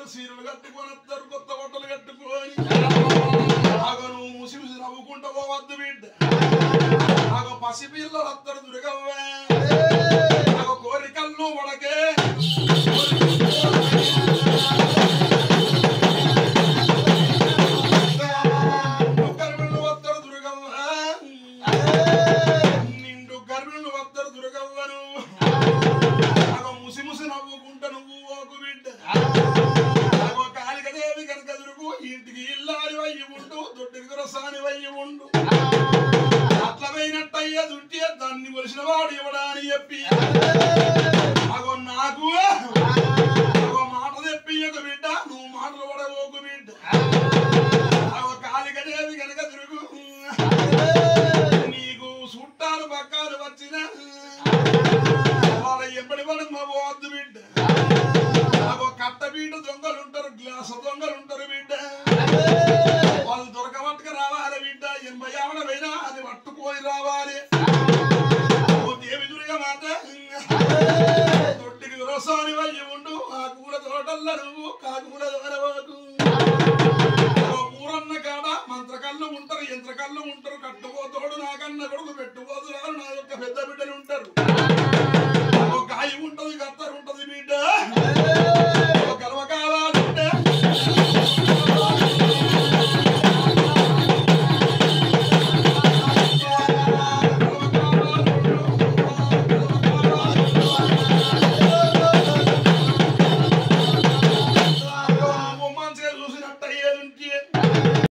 సీరలు కట్టుకొని వస్తారు కొత్త బట్టలు కట్టుకొని ఆగను ముసి ముసి నవ్వుకుంటూ పోవద్దు బిడ్డ ఆగ పసిపిల్లలు వస్తారు దుర్గవ్వే ఆగ కోరికల్లో వడకే గర్భిణులు వస్తారు దుర్గవ్వ నిండు గర్భిణులు వస్తారు దుర్గవ్వను ఆగ ముసి ముసి నవ్వుకుంటా నువ్వు ఓకు బిడ్డ ఆగ కాళికదేవి కనుక దురుగు ఇంటికి ఇల్లారి వయ్యి ఉండు దొడ్డికి రసాని వయ్యి ఉండు అట్లా పోయినట్టయ్యా దుంటే దాన్ని కొలిసిన వాడు ఇవ్వడాని చెప్పి అగో నాకు అగో మాట తెప్పియకు బిడ్డ నువ్వు మాటలు పడవోకు బిడ్డ అగో కాళికదేవి కనుక తిరుగు నీకు చుట్టాలు పక్కాలు వచ్చిన వాళ్ళ ఎప్పటి పడమ్మ పోవద్దు బిడ్డ అగో కట్ట బిడ్డ దొంగలు ఉంటారు గ్లాసు దొంగలు ఉంటారు బిడ్డ వాళ్ళు దొరకబట్టుకు రావాలి బిడ్డ 80 ఆవిడ పోయినా అది పట్టుకొని రావాలి ఓ దేవి దుర్గ మాత దొడ్డికి రసాని వయ్యి ఉండు ఆ కూర తోటల్ల నువ్వు కాకూర దొరవకు ఊరన్న కాడ మంత్రకళ్ళు ఉంటారు యంత్రకళ్ళు ఉంటారు కట్టుకోతోడు నాకన్న కొడుకు పెట్టుకోదురాలు నా యొక్క పెద్ద బిడ్డలు ఉంటారు ఒక కాయి ఉంటది కత్తరు ఉంటది బిడ్డ గర్వ కావాలంటే మంచిగా చూసినట్టు అయ్యేది